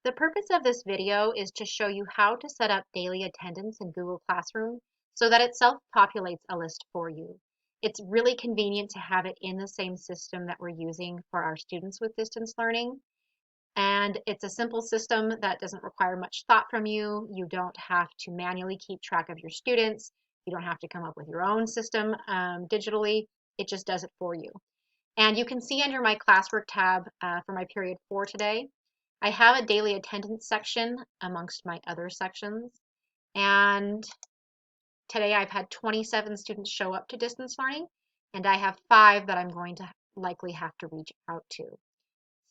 The purpose of this video is to show you how to set up daily attendance in Google Classroom so that it self-populates a list for you. It's really convenient to have it in the same system that we're using for our students with distance learning. And it's a simple system that doesn't require much thought from you. You don't have to manually keep track of your students. You don't have to come up with your own system digitally. It just does it for you. And you can see under my classwork tab for my period 4 today, I have a daily attendance section amongst my other sections. And today I've had 27 students show up to distance learning, and I have 5 that I'm going to likely have to reach out to.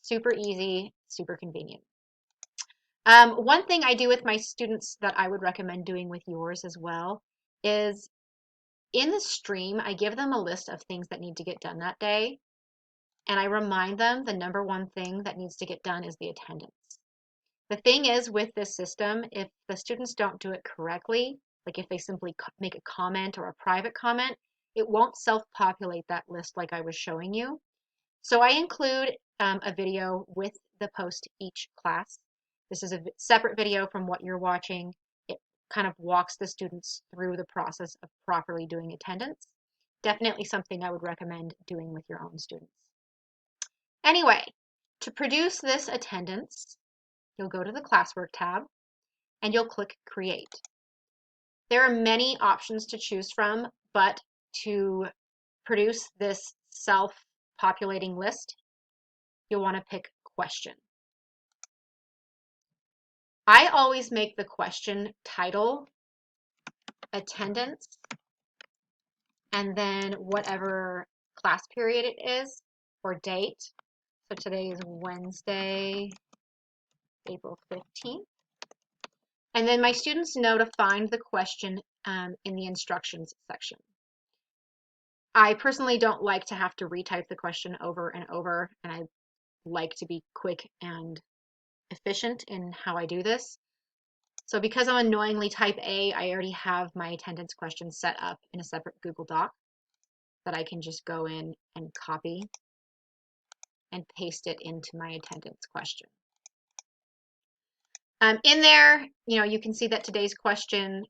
Super easy, super convenient. One thing I do with my students that I would recommend doing with yours as well is in the stream, I give them a list of things that need to get done that day. And I remind them the number one thing that needs to get done is the attendance. The thing is with this system, if the students don't do it correctly, like if they simply make a comment or a private comment, it won't self-populate that list like I was showing you. So I include a video with the post each class. This is a separate video from what you're watching. It kind of walks the students through the process of properly doing attendance. Definitely something I would recommend doing with your own students. Anyway, to produce this attendance, you'll go to the classwork tab and you'll click create. There are many options to choose from, but to produce this self-populating list, you'll want to pick question. I always make the question title, attendance, and then whatever class period it is or date. So today is Wednesday, April 15th. And then my students know to find the question in the instructions section. I personally don't like to have to retype the question over and over, and I like to be quick and efficient in how I do this. So because I'm annoyingly type A, I already have my attendance question set up in a separate Google Doc that I can just go in and copy and paste it into my attendance question. In there, you can see that today's question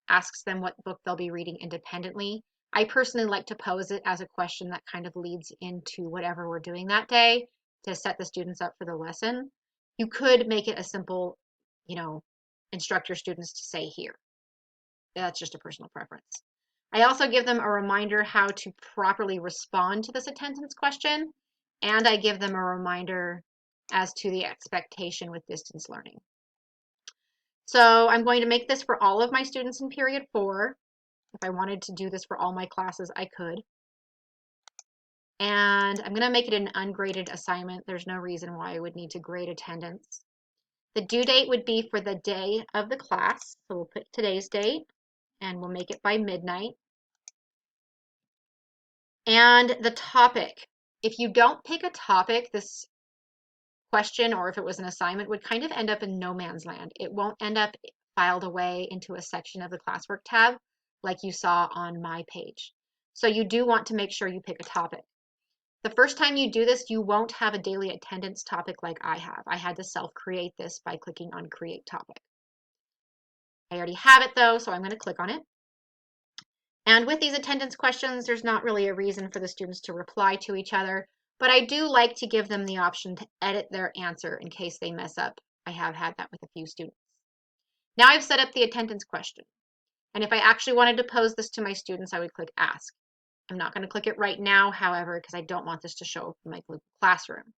asks them what book they'll be reading independently. I personally like to pose it as a question that kind of leads into whatever we're doing that day to set the students up for the lesson. You could make it a simple, instruct your students to say here. That's just a personal preference. I also give them a reminder how to properly respond to this attendance question, and I give them a reminder as to the expectation with distance learning. So I'm going to make this for all of my students in period 4. If I wanted to do this for all my classes, I could. And I'm going to make it an ungraded assignment. There's no reason why I would need to grade attendance. The due date would be for the day of the class. So we'll put today's date and we'll make it by midnight. And the topic. If you don't pick a topic, this question, or if it was an assignment, would kind of end up in no man's land. It won't end up filed away into a section of the classwork tab like you saw on my page. So you do want to make sure you pick a topic. The first time you do this, you won't have a daily attendance topic like I have. I had to self-create this by clicking on Create Topic. I already have it though, so I'm going to click on it. And with these attendance questions, there's not really a reason for the students to reply to each other, but I do like to give them the option to edit their answer in case they mess up. I have had that with a few students. Now I've set up the attendance question. And if I actually wanted to pose this to my students, I would click Ask. I'm not going to click it right now, however, because I don't want this to show up in my Google Classroom.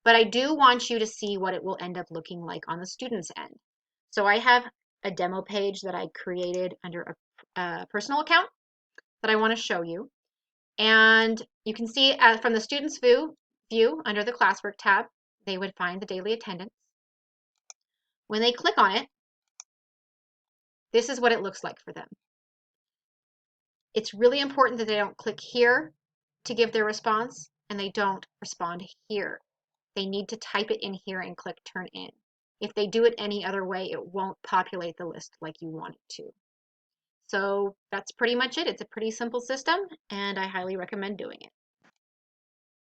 But I do want you to see what it will end up looking like on the student's end. So I have a demo page that I created under a personal account that I want to show you. And you can see from the student's view under the classwork tab, they would find the daily attendance. When they click on it, this is what it looks like for them. It's really important that they don't click here to give their response and they don't respond here. They need to type it in here and click turn in. If they do it any other way, it won't populate the list like you want it to. So that's pretty much it. It's a pretty simple system and I highly recommend doing it.